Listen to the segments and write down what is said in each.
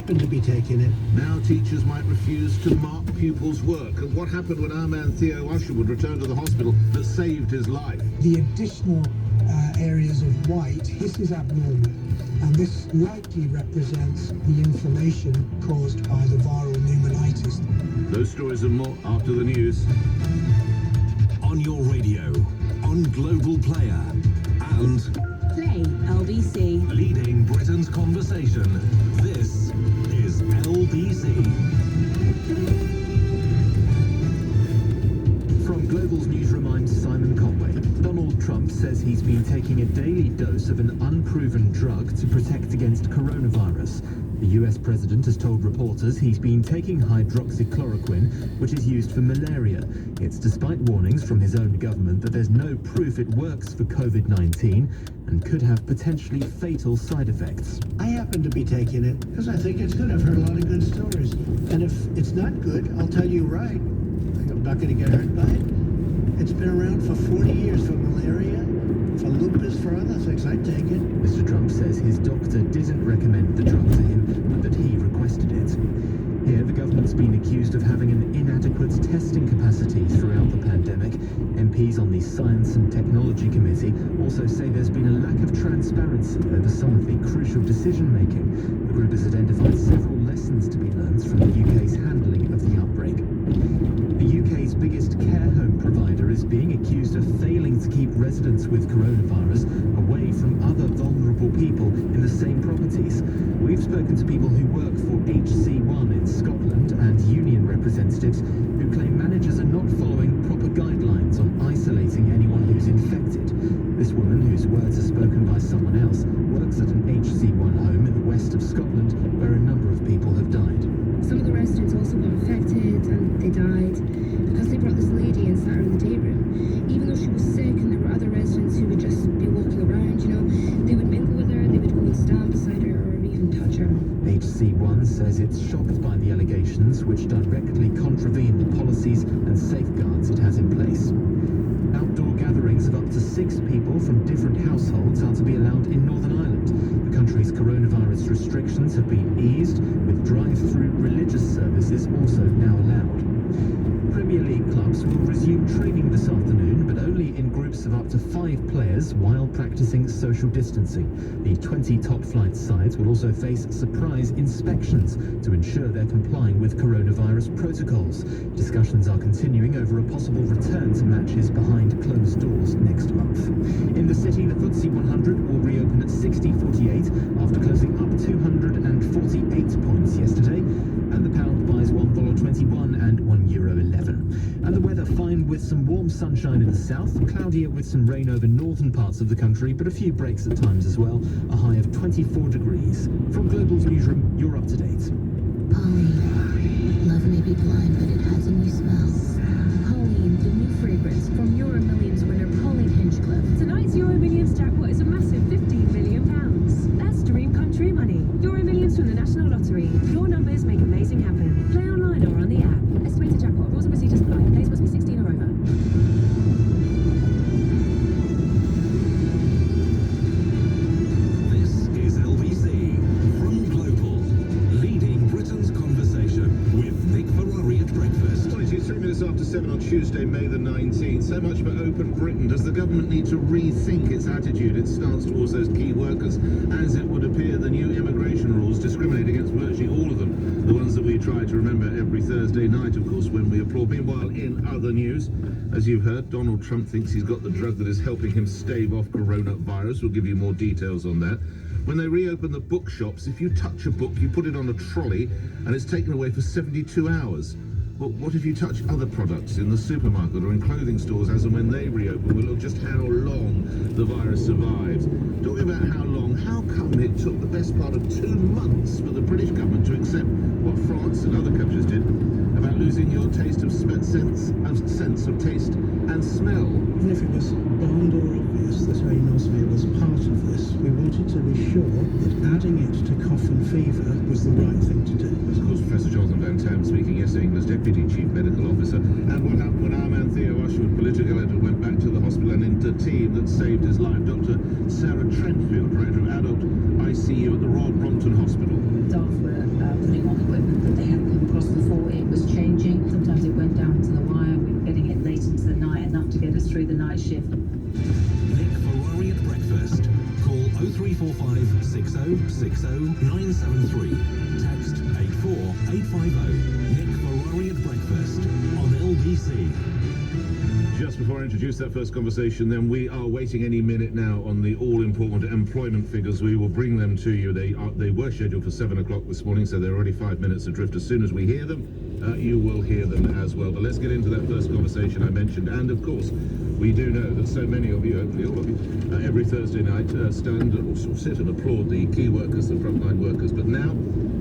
happen to be taking it. Now teachers might refuse to mark pupils' work. And what happened when our man Theo Usherwood returned to the hospital that saved his life? The additional areas of white, this is abnormal, and this likely represents the inflammation caused by the viral pneumonitis. Those stories and more after the news. On your radio, on Global Player, and Play LBC. leading Britain's conversation. This is LBC. From Global's newsroom, I'm Simon Conway. Donald Trump says he's been taking a daily dose of an unproven drug to protect against coronavirus. The US president has told reporters he's been taking hydroxychloroquine, which is used for malaria. It's despite warnings from his own government that there's no proof it works for COVID-19 and could have potentially fatal side effects. I happen to be taking it because I think it's good. I've heard a lot of good stories. And if it's not good, I'll tell you right. I'm not going to get hurt by it. It's been around for 40 years for malaria, for lupus, for other things. I take it. Mr. Trump says his doctor didn't recommend the drug to him, but that he requested it. Here, the government's been accused of having an inadequate testing capacity throughout the pandemic. MPs on the Science and Technology Committee also say there's been a lack of transparency over some of the crucial decision-making. The group has identified several lessons to be learned from the UK's handling of the outbreak. The UK's biggest care home provider is being accused of failing to keep residents with coronavirus away from other vulnerable people in the same properties. We've spoken to people who work for HC1 in Scotland and union representatives who claim managers are not following proper guidelines on isolating anyone who's infected. This woman, whose words are spoken by someone else, works at an HC1 home in the west of Scotland where a number of people have died. Some of the residents also got infected and they died because they brought this lady and sat her in the day room. Even though she was sick and there were other residents who would just be walking around, they would mingle with her, they would go and stand beside her or even touch her. HC1 says it's shocked by the allegations, which directly contravene the policies and safeguards it has in place. Outdoor gatherings of up to 6 people from different households are to be allowed in Northern Ireland. The country's coronavirus restrictions have been eased, with drive-through religious services also now allowed. Premier League clubs will resume training this afternoon, but only in groups of up to 5 players while practicing social distancing. The 20 top-flight sides will also face surprise inspections to ensure they're complying with coronavirus protocols. Discussions are continuing over a possible return to matches behind closed doors next month. In the city, the FTSE 100 will reopen at 60.48 after closing up 248 points yesterday, and the pound buys $1.21 and €1.11. And the weather fine with some warm sunshine in the south, cloudier with some rain over northern parts of the country, but a few breaks at times as well. A high of 24 degrees. From Global's newsroom, you're up to date. Pauline. Love may be blind, but it has a new smell. Pauline, the new fragrance from Euro Millions winner Pauline Hinchcliffe. Tonight's Euro Millions jackpot is a massive £15 million. That's dream country money. Euro Millions from the National Lottery. Your numbers make amazing happen. Play online or on the app. Estimated jackpot. Rules and procedures apply. Players must be 16 or over. This is LBC. From Global, leading Britain's conversation with Nick Ferrari at breakfast. 23 minutes after 7 on Tuesday, May the 19th. So much for open Britain. Does the government need to rethink its attitude, its stance towards those key workers? As it would appear, the new immigration rules discriminate against virtually all of them. The ones that we try to remember every Thursday night, of course, when we applaud. Meanwhile, in other news, as you've heard, Donald Trump thinks he's got the drug that is helping him stave off coronavirus. We'll give you more details on that. When they reopen the bookshops, if you touch a book, you put it on a trolley and it's taken away for 72 hours. But what if you touch other products in the supermarket or in clothing stores as and when they reopen? We'll look just how long the virus survives. Talking about how long, how come it took the best part of 2 months for the British government to accept what France and other countries did about losing your taste of sense of taste and smell? Even if it was bland or obvious that anosmia was part of this, we wanted to be sure that adding it to cough and fever was the right thing to do. Of course, Professor Jonathan Van Tam speaking yesterday, England's Deputy Chief Medical Officer. And what happened when our man Theo Usherwood, political editor, went back to the hospital and into a team that saved his life? Dr. Sarah Trentfield, Director of Adult ICU at the Royal Brompton Hospital. Staff were my shift. Nick Ferrari at breakfast. Call 0345 60 60 973. Text 84850. Nick Ferrari at breakfast on LBC. Just before I introduce that first conversation, then, we are waiting any minute now on the all-important employment figures. We will bring them to you. They were scheduled for 7 o'clock this morning, so they're already 5 minutes adrift. As soon as we hear them, you will hear them as well. But let's get into that first conversation I mentioned. And of course, we do know that so many of you, hopefully all of you, every Thursday night stand or sit and applaud the key workers, the frontline workers. But now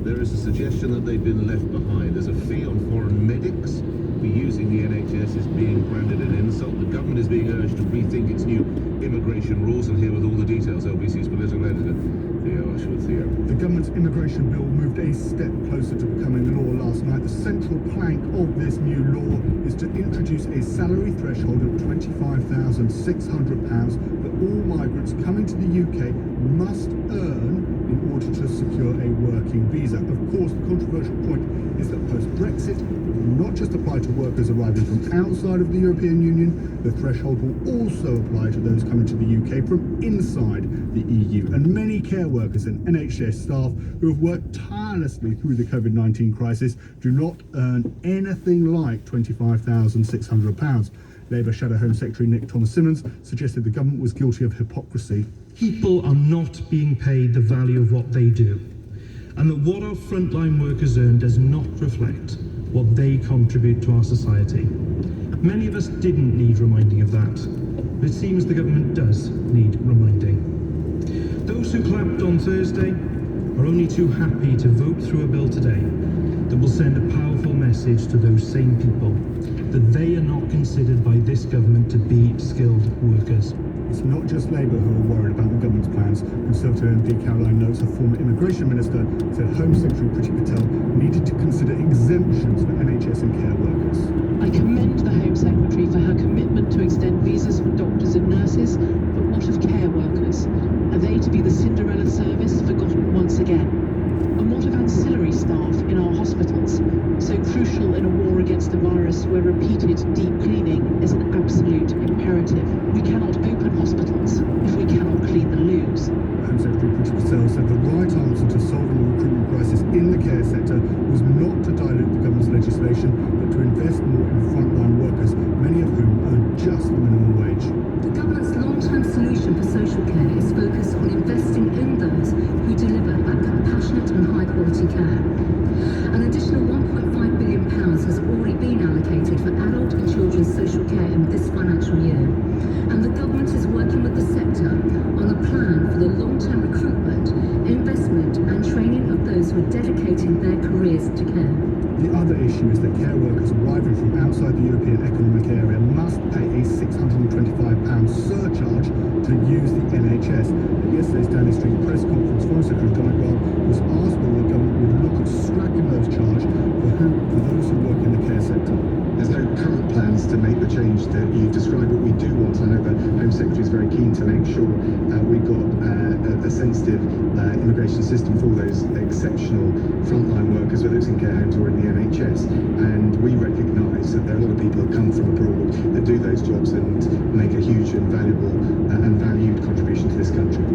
there is a suggestion that they've been left behind. There's a fee on foreign medics for using the NHS is being branded an insult. The government is being urged to rethink its new immigration rules. And here with all the details, LBC's political editor, Theo Ashworth. Theo. The government's immigration bill moved a step closer to becoming law last night. The central plank of this new law is to introduce a salary threshold of £25,600 that all migrants coming to the UK must earn in order to secure a working visa. Of course, the controversial point is that post-Brexit, it will not just apply to workers arriving from outside of the European Union, the threshold will also apply to those coming to the UK from inside the EU. And many care workers and NHS staff who have worked tirelessly through the COVID-19 crisis do not earn anything like £25,600. Labour Shadow Home Secretary Nick Thomas-Symonds suggested the government was guilty of hypocrisy. People are not being paid the value of what they do, and that what our frontline workers earn does not reflect what they contribute to our society. Many of us didn't need reminding of that, but it seems the government does need reminding. Those who clapped on Thursday are only too happy to vote through a bill today that will send a powerful message to those same people that they are not considered by this government to be skilled workers. It's not just Labour who are worried about the government's plans. Conservative MD Caroline Notes, a former immigration minister, said Home Secretary Priti Patel needed to consider exemptions for NHS and care workers. I commend the Home Secretary for her commitment to extend visas for doctors and nurses, but what of care workers? Are they to be the Cinderella service forgotten once again? And what of ancillary staff in our hospitals, so crucial in a war against the virus where repeated deep cleaning is an absolute imperative? We cannot open hospitals if we cannot clean the loos. Home Secretary Priti Patel said the right answer to solving the recruitment crisis in the care sector was not to dilute the government's legislation, but to invest more in frontline workers, many of whom earn just the minimum wage. The government's long-term solution for social care is focused on investing in those who deliver that compassionate and high-quality care. An additional £1.5 billion has already been allocated for adult and children's social care in this financial year, and the government is working with the sector on a plan for the long-term recruitment, investment and training of those who are dedicating their careers to care. The other issue is that care workers arriving from outside the European Economic Area must pay a £625 surcharge to use the NHS. At yesterday's Downing Street press conference, Foreign Secretary Dominic Raab was asked whether the government would look at scrapping those charges for those who work in the care sector. There's no current plans to make the change that you described. What we do want, I know the Home Secretary is very keen to make sure we've got a sensitive immigration system for those exceptional frontline workers, whether it's in care homes or in the NHS. And we recognise that there are a lot of people that come from abroad that do those jobs and make a huge and valuable and valued contribution to this country.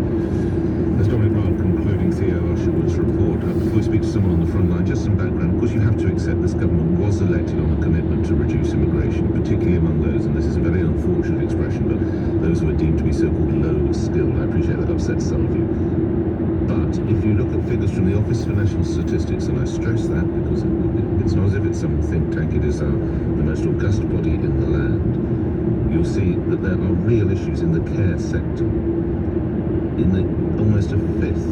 That's Dominic Raab concluding Theo Ashworth's report. Before we speak to someone on the front line, just some background. Of course, you have to accept this government was elected on a commitment to reduce immigration, particularly among those, and this is a very unfortunate expression, but those who are deemed to be so-called low-skilled. I appreciate that upsets some of you. But if you look at figures from the Office for National Statistics, and I stress that because it's not as if it's some think tank, it is the most august body in the land, you'll see that there are real issues in the care sector. Almost a fifth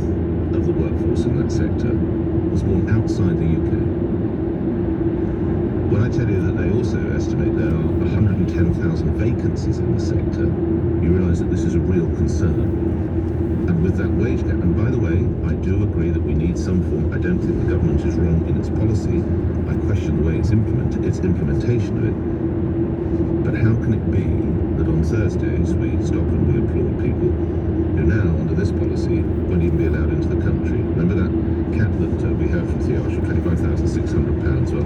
of the workforce in that sector was born outside the UK. When I tell you that they also estimate there are 110,000 vacancies in the sector, you realise that this is a real concern. And with that wage gap, and by the way, I do agree that we need some form, I don't think the government is wrong in its policy, I question the way its implementation of it. But how can it be that on Thursdays we stop and we applaud people who now, under this policy, won't even be allowed into the country? Remember that cap that we heard from Theo Ashworth, £25,600? Well,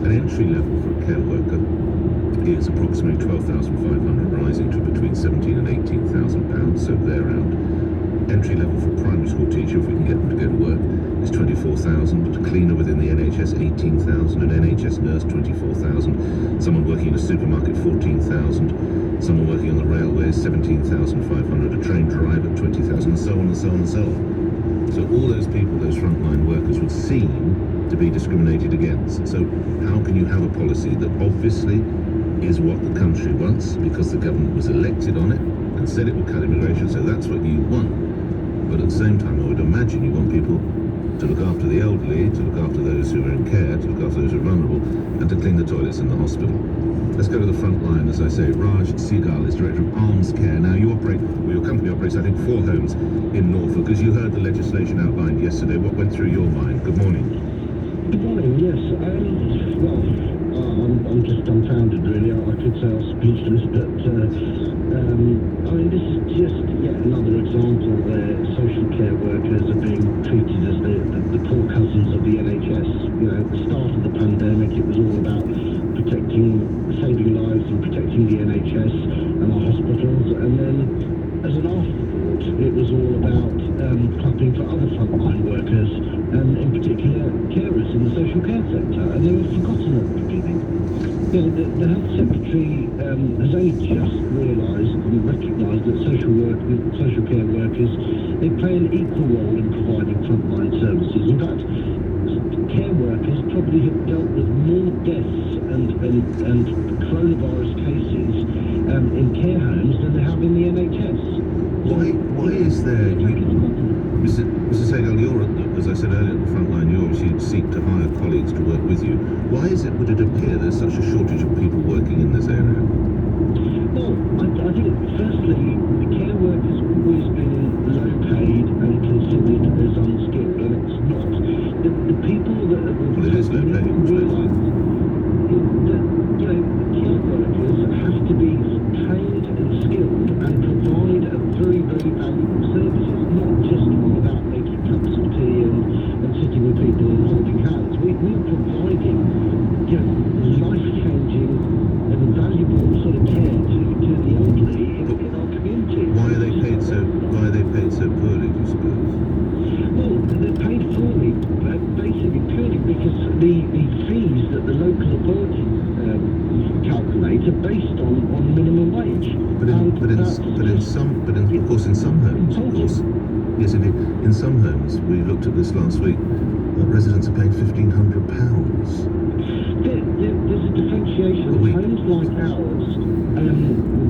an entry level for a care worker is approximately 12,500, rising to between 17 and 18,000 pounds, so thereabout. Entry level for primary school teacher, if we can get them to go to work, is 24,000. A cleaner within the NHS, 18,000. An NHS nurse, 24,000. Someone working in a supermarket, 14,000. Someone working on the railways, 17,500. A train driver, 20,000, and so on and so on and so on. So all those people, those frontline workers, would seem to be discriminated against. So how can you have a policy that obviously is what the country wants, because the government was elected on it and said it would cut immigration, so that's what you want. But at the same time, I would imagine you want people to look after the elderly, to look after those who are in care, to look after those who are vulnerable, and to clean the toilets in the hospital. Let's go to the front line, as I say. Raj Seagal is Director of Arms Care. Now, you operate, well, your company operates, I think, 4 homes in Norfolk. As you heard the legislation outlined yesterday, what went through your mind? Good morning. Good morning, yes. I'm just dumbfounded, really. I could say I was speechless, but I mean, this is just yet another example where social care workers are being treated as the poor cousins of the NHS. You know, at the start of the pandemic, it was all about saving lives and protecting the NHS and our hospitals, and then as an afterthought, it was all about clapping for other frontline workers, and in particular carers in the social care sector, and they were forgotten at the beginning. You know, the Health Secretary has only just realised and recognised that social care workers, they play an equal role in providing frontline services. In fact, care workers probably have dealt with more deaths and coronavirus cases in care homes than they have in the NHS. Why is there... Mr. Segal, you're, as I said earlier, at the front line, you obviously seek to hire colleagues to work with you. Why would it appear there's such a shortage of people working in this area? Well, I think, firstly, the care workers have always been low paid and considered as unskilled, and it's not. The people that are... Well, it is low paid. Realise that, you know, care workers have to be trained and skilled and provide a very, very valuable service. It's not just all about making cups of tea and sitting with people and holding hands. We're providing, you know, life-changing and valuable sort of care to the elderly in our community. Why are they paid so poorly, do you suppose? Well, they're paid poorly, basically purely because the fees that the local authorities calculate are based on minimum wage. Of course, in some homes, yes, indeed, in some homes, we looked at this last week, residents are paying £1,500. There's a differentiation. Homes like ours,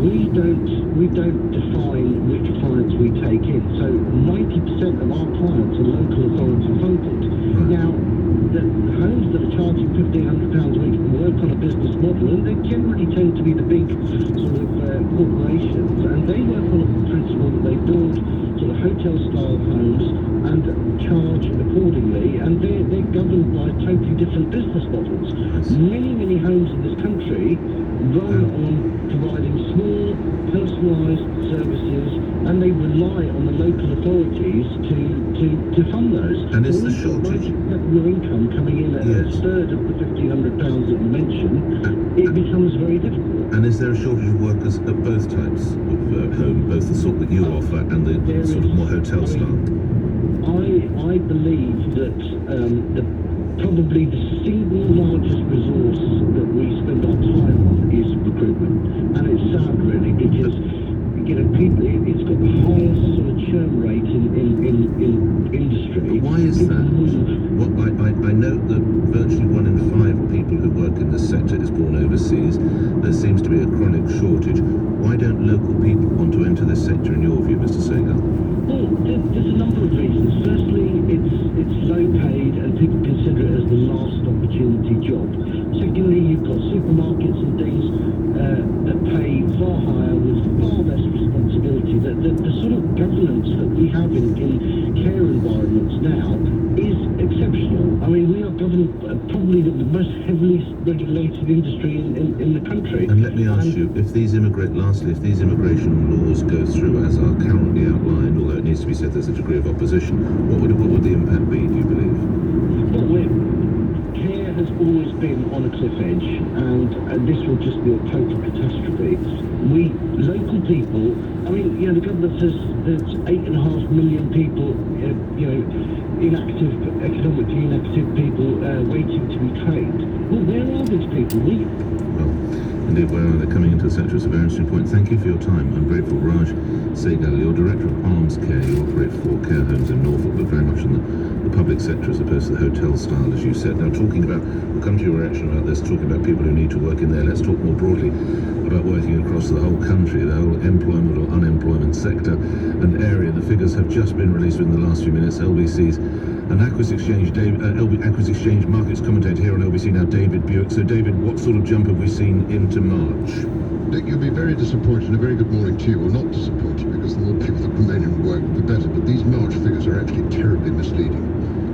we don't define which clients we take in. So 90% of our clients are local authority funded. Now, the homes that are charging £1,500 a week work on a business model, and they generally tend to be the big sort of corporations, and they work on a principle that they build sort of hotel-style homes and charge accordingly, and they're governed by totally different business models. Many homes in this country run on providing small, personalised services, and they rely on the local authorities to fund those. And is the shortage... Your income coming in at a third of the £1,500 that you mentioned, it becomes very difficult. And is there a shortage of workers at both types of home, both the sort that you offer and the sort of more hotel style? I believe that probably the single largest resource that we spend our time on is recruitment, and it's sad really, because you know, it's got the highest sort of churn rate in industry. But why is that? I note that virtually 1 in 5 people who work in this sector is born overseas. There seems to be a chronic shortage. Why don't local people want to enter this sector, in your view, Mr. Segal? Well, there's a number of reasons. Firstly, it's low paid and people consider it as the last opportunity job. Secondly, you've got supermarkets and things that pay far higher with far less responsibility. The sort of governance that we have in care environments now is exceptional. I mean, we are governed probably the most heavily regulated industry in the country. And let me ask you, if these immigration laws go through as are currently outlined, although it needs to be said there's a degree of opposition, what would the impact be, do you believe? Well, care has always been on a cliff edge, and this will just be a total catastrophe. We, local people, I mean, you know, the government says there's 8.5 million people, inactive, economically inactive people waiting to be trained. Well, where are these people? Well, indeed, where are they? Coming into the centre of Sebastian Point. Thank you for your time. I'm grateful. Raj Sehgal, you're Director of Arms Care. You operate 4 care homes in Norfolk, but very much in the public sector as opposed to the hotel style, as you said. Now, talking about, we'll come to your reaction about this, talking about people who need to work in there. Let's talk more broadly about working across the whole country, the whole employment or unemployment sector and area. The figures have just been released within the last few minutes. LBC's an Aquis Exchange markets commentator here on LBC now, David Buick. So, David, what sort of jump have we seen into March? Nick, you'll be very disappointed, and a very good morning to you. Well, not disappointed, because the more people that remain in work, the better. But these March figures are actually terribly misleading.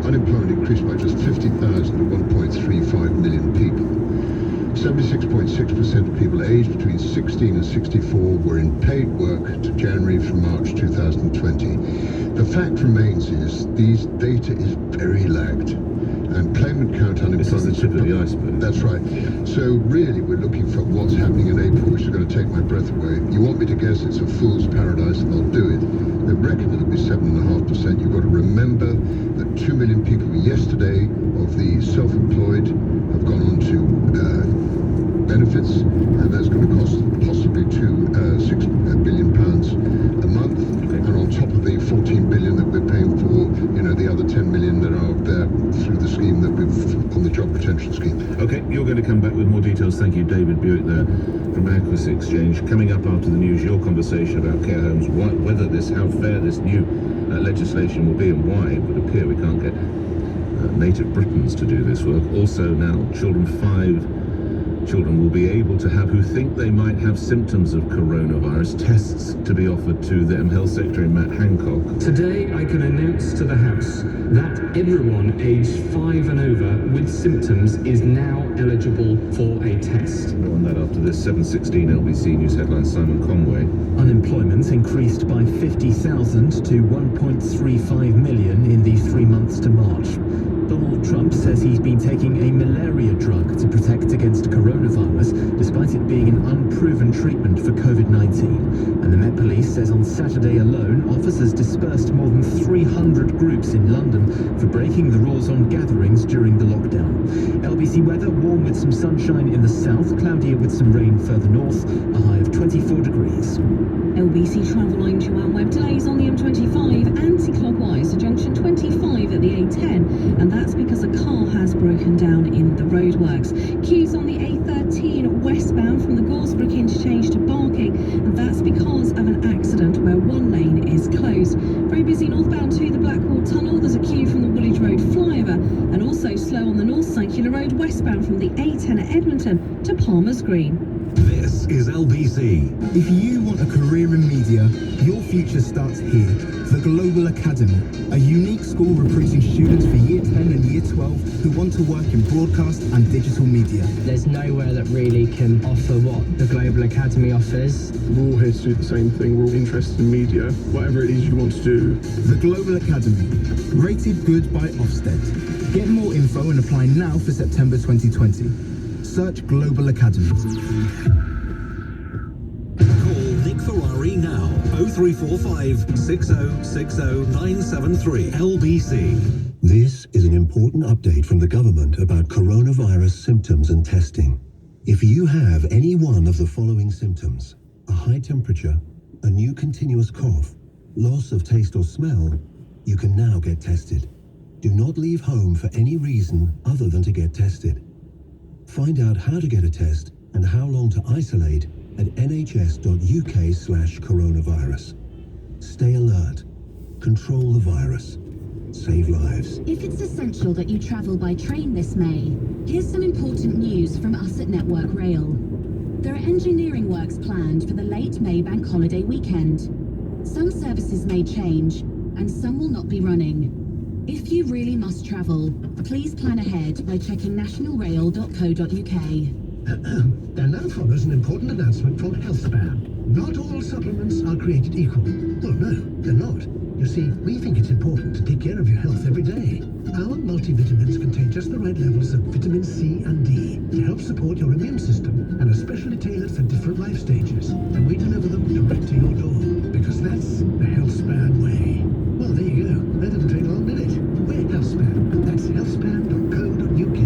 Unemployment increased by just 50,000 to 1.35 million people. 76.6% of people aged between 16 and 64 were in paid work to January from March 2020. The fact remains is these data is very lagged. And claimant count unemployment... This is the tip of the iceberg. That's right. Yeah. So really we're looking for what's happening in April, which is going to take my breath away. You want me to guess it's a fool's paradise, and I'll do it. They reckon it'll be 7.5%. You've got to remember that 2 million people yesterday of the self-employed have gone on to benefits, and that's going to cost possibly £6 billion a month. Okay. And on top of the 14 billion that we're paying for, the other 10 million that are there through the scheme that we've on the job retention scheme. Okay, you're going to come back with more details. Thank you, David Buick there from Aquis Exchange. Coming up after the news, your conversation about care homes, how fair this new legislation will be, and why it would appear we can't get native Britons to do this work. Also now, 5 children will be able to have, who think they might have symptoms of coronavirus, tests to be offered to them. Health Secretary Matt Hancock. Today I can announce to the House that everyone aged 5 and over with symptoms is now eligible for a test. More on that after this. 7:16 LBC News headlines, Simon Conway. Unemployment increased by 50,000 to 1.35 million in the 3 months to March. Donald Trump says he's been taking a malaria drug to protect against coronavirus, despite it being an unproven treatment for COVID-19. And the Met Police says on Saturday alone, officers dispersed more than 300 groups in London for breaking the rules on gatherings during the lockdown. LBC weather, warm with some sunshine in the south, cloudier with some rain further north, a high of 24 degrees. LBC travel line to Web delays on the M25 anti-clockwise to junction 25 at the A10, and that's because a car has broken down in the roadworks. Queues on the A13 westbound from the Goresbrook interchange to Barking, and that's because of an accident where one lane is closed. Very busy northbound to the Blackwall Tunnel. There's a queue from the Woolwich Road flyover, and also slow on the North Circular Road westbound from the A10 at Edmonton to Palmer's Green. This is LBC. If you want a career in media, your future starts here. The Global Academy, a unique school recruiting students for Year 10 and Year 12 who want to work in broadcast and digital media. There's nowhere that really can offer what the Global Academy offers. We're all here to do the same thing. We're all interested in media, whatever it is you want to do. The Global Academy, rated good by Ofsted. Get more info and apply now for September 2020. Search Global Academy. Call Nick Ferrari now. 0345 6060 973 LBC. This is an important update from the government about coronavirus symptoms and testing. If you have any one of the following symptoms: a high temperature, a new continuous cough, loss of taste or smell, you can now get tested. Do not leave home for any reason other than to get tested. Find out how to get a test and how long to isolate at nhs.uk/coronavirus. Stay alert. Control the virus. Save lives. If it's essential that you travel by train this May, here's some important news from us at Network Rail. There are engineering works planned for the late May bank holiday weekend. Some services may change, and some will not be running. If you really must travel, please plan ahead by checking nationalrail.co.uk. There now follows an important announcement from HealthSpan. Not all supplements are created equal. Well, no, they're not. You see, we think it's important to take care of your health every day. Our multivitamins contain just the right levels of vitamin C and D to help support your immune system and are specially tailored for different life stages. And we deliver them direct to your door because that's the Healthspan way. Well, there you go. That didn't take long, did it? We're Healthspan. That's healthspan.co.uk.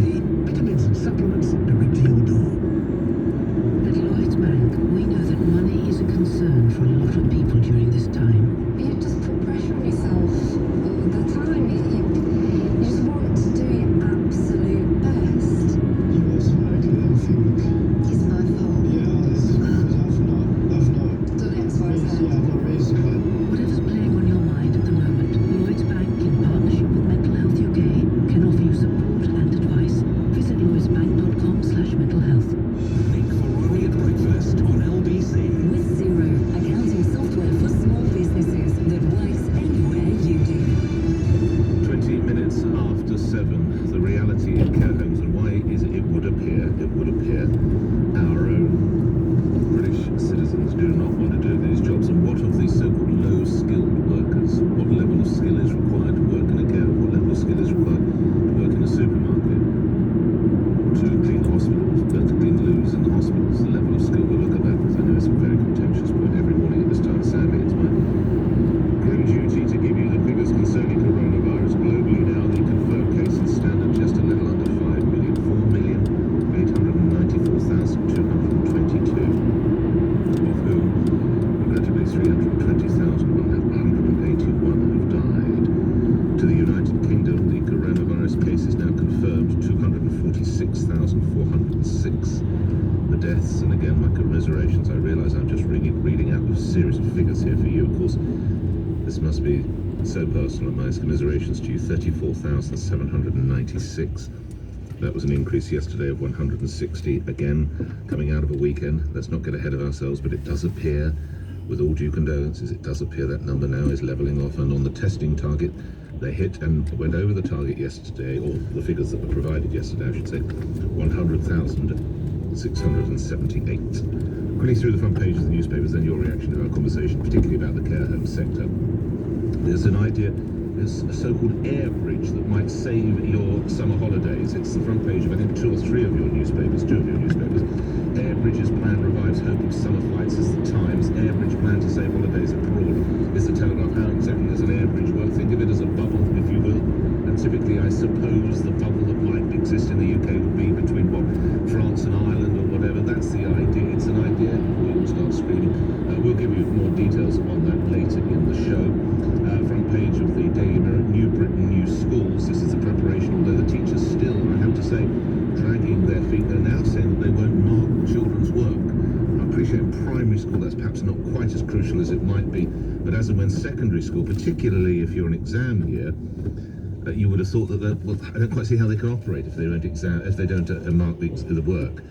Vitamins and supplements direct to your door. At Lloyds Bank, we know that money is a concern for a lot of people during this time. You just put pressure on yourself all the time. You just want to do your absolute best. You also likely don't think. It's my fault. Yeah, it's because I've not Done X, Y, Z. Yeah, I've not raised them, but Whatever's playing on your mind at the moment, Lloyds Bank, in partnership with Mental Health UK, can offer you support and advice. Visit lloydsbank.com/mentalhealth. Nick Ferrari at breakfast on LBC. With Zero, accounting software for small businesses that works anywhere you do. 20 minutes after 7, the reality in care homes and why is it would appear, our own British citizens do not want to do these jobs. And what of these so-called low-skilled workers? What level of skill is required to work in a care home? What level of skill is required to work in a supermarket? To clean hospitals, to clean loos in the hospitals? The level of skill, we'll look at that because I know it's a very contentious point every morning at this time. Sadly, it's my grim duty to give you the figures concerning coronavirus. Globally now, the confirmed cases stand at just a little under 5 million, 4,894,222, of whom, regrettably, 320,181 have died. To the United Kingdom, the coronavirus cases now confirmed 246,406. The deaths, and again, my commiserations, I realise I'm just reading out a series of figures here for you. Of course, this must be so personal. My commiserations to you, 34,796. That was an increase yesterday of 160. Again, coming out of a weekend. Let's not get ahead of ourselves, but it does appear, with all due condolences, it does appear that number now is levelling off. And on the testing target, they hit and went over the target yesterday, or the figures that were provided yesterday, I should say, 100,678. Quickly through the front page of the newspapers, then your reaction to our conversation, particularly about the care home sector. There's an idea, there's a so-called air bridge that might save your summer holidays. It's the front page of, I think, two of your newspapers. Air bridge's plan revives hope of summer flights as the Times. Air bridge plan to save holidays abroad is the Telegraph. How exactly does an air bridge work? Think of it as a bubble, if you will. And typically, I suppose the bubble that might exist in the UK would be between, France and Ireland or whatever. That's the idea. It's an idea. We all start screaming. We'll give you more details on that later in the show. Front page of the Daily Mirror, New Britain, New Schools. This is the preparation, although the teachers still, I have to say, dragging their feet. They're now saying that they won't mark children's work. I appreciate in primary school that's perhaps not quite as crucial as it might be, but as and when secondary school, particularly if you're an exam year, you would have thought that, well, I don't quite see how they can operate if they don't mark the work.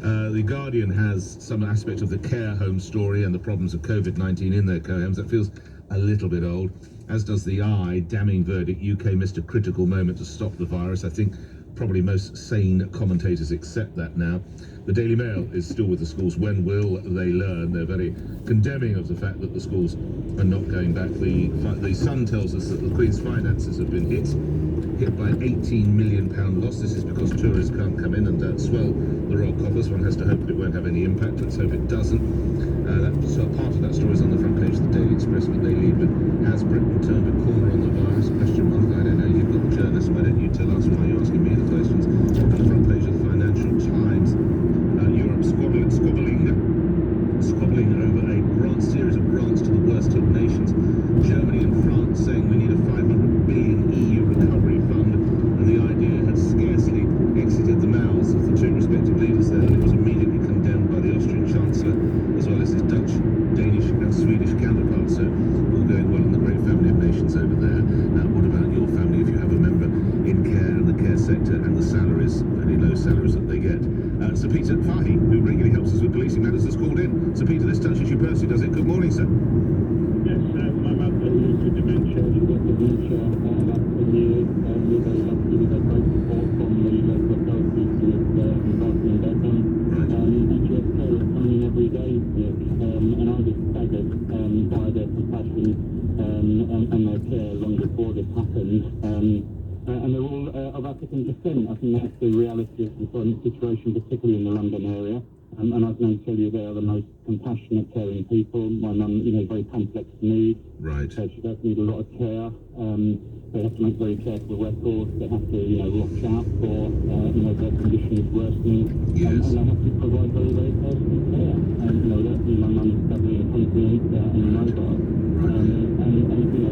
The Guardian has some aspect of the care home story and the problems of COVID-19 in their care homes. That feels a little bit old, as does the Eye. Damning verdict, UK missed a critical moment to stop the virus. I think probably most sane commentators accept that now. The Daily Mail is still with the schools. When will they learn? They're very condemning of the fact that the schools are not going back. The Sun tells us that the Queen's finances have been hit by an £18 million loss. This is because tourists can't come in and swell the royal coffers. One has to hope that it won't have any impact. Let's hope it doesn't. So part of that story is on the front page of the Daily Express, but they lead with, has Britain turned a corner on the virus? Question mark. I don't know. You've got the journalists. Why don't you tell us? Why are you asking me the questions? On the front page of the Financial Times, Europe squabbling over a series of grants to the worst hit nations. Germany and France saying we need a 500 billion EU recovery fund, and the idea had scarcely exited the mouths of the two respective leaders there, and it was immediately condemned by the Austrian Chancellor, as well as his Dutch, Danish and Swedish counterparts. So all going well in the great family of nations over there. Now, what about your family if you have a member in care and the care sector and the salaries, very low salaries that they get? Sir Peter Fahy, who regularly helps us with policing matters, has called in. Sir Peter, this touches you personally, does it? Good morning, sir. Yes, my mother lives with dementia. She's got dementia about 10 years. We're very lucky with a great support from the local authorities with inviting them back on. And she has carers coming in every day, Nick, and I was staggered by their compassion and their think that's the reality of the employment situation, particularly in the London area. And I can tell you they are the most compassionate, caring people. My mum, very complex needs. Right. So she does need a lot of care. They have to make very careful records. They have to, watch out for, their conditions worsening. Yes. And they have to provide very, very personal care. And, my mum is doubly incontinent and immobile.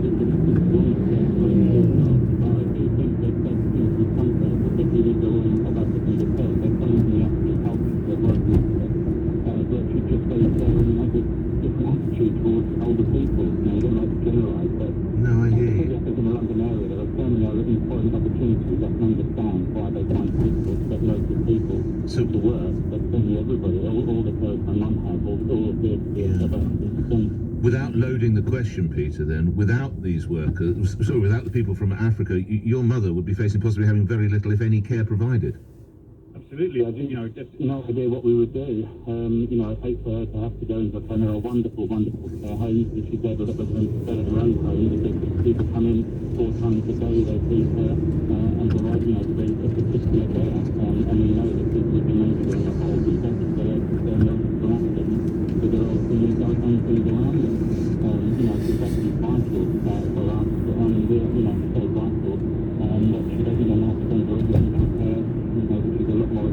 This is one step very important. But I do think that some comfort, particularly with the Royal South African Defence, they're coming to the absolute health of their working but she's just very caring and has a different attitude towards older people. I don't like to generalise, but no, I hear you. I think in the London area there are so many other employment opportunities. I can understand why they find it difficult to get local people to work, but certainly everybody, all the carers my mum has, all of the Without loading the question, Peter, then, without these workers, without the people from Africa, your mother would be facing possibly having very little, if any, care provided. Absolutely, I think, just no idea what we would do. I'd hate for her to have to go into a kind of wonderful, wonderful care homes, and she's able to put them in her own home, because people come in 4 times a day, they feed her, and provide, very particular care. And we know that people with dementia on the whole do better they're not drastic, because they're all things around them. It's actually vital for us, and we're, so vital, that she doesn't want to spend her own care. She's a lot more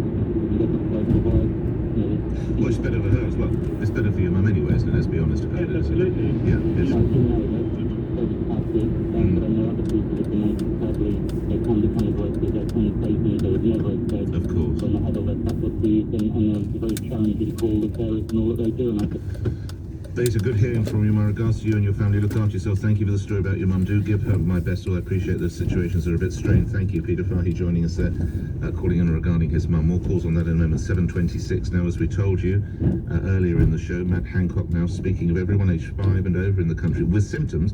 provide. Well, it's better for her as well. It's better for your mum anyway, isn't it? Let's be honest about it. Absolutely. Yeah. Yes. But there are other people that can sadly, they can become aggressive, they can say things they would never have said. Of course. When they have all their faculties, and it's very challenging for all the carers and all that they do. And Peter, good hearing from you. My regards to you and your family. Look after yourself. Thank you for the story about your mum. Do give her my best. All I appreciate the situations are a bit strained. Thank you, Peter Fahey, joining us there, calling in regarding his mum. More calls on that in a moment. 7:26 now, as we told you earlier in the show. Matt Hancock now speaking of everyone aged 5 and over in the country with symptoms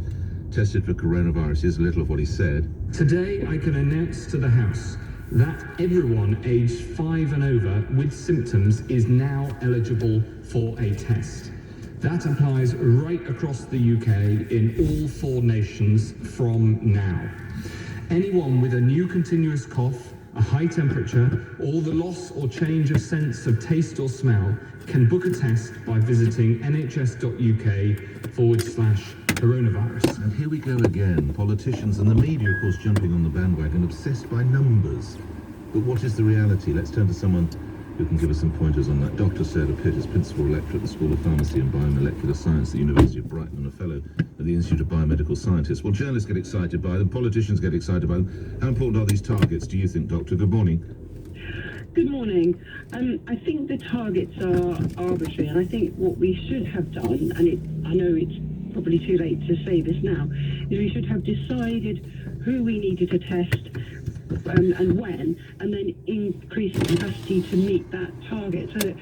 tested for coronavirus. Here's a little of what he said. Today, I can announce to the House that everyone aged 5 and over with symptoms is now eligible for a test. That applies right across the UK in all 4 nations from now. Anyone with a new continuous cough, a high temperature, or the loss or change of sense of taste or smell can book a test by visiting nhs.uk/coronavirus. And here we go again. Politicians and the media, of course, jumping on the bandwagon, obsessed by numbers. But what is the reality? Let's turn to someone who can give us some pointers on that. Dr. Sarah Pitt is Principal Lecturer at the School of Pharmacy and Biomolecular Science at the University of Brighton and a Fellow at the Institute of Biomedical Scientists. Well, journalists get excited by them, politicians get excited by them. How important are these targets, do you think, Doctor? Good morning. Good morning. I think the targets are arbitrary, and I think what we should have done, and I know it's probably too late to say this now, is we should have decided who we needed to test and when, and then increase the capacity to meet that target. So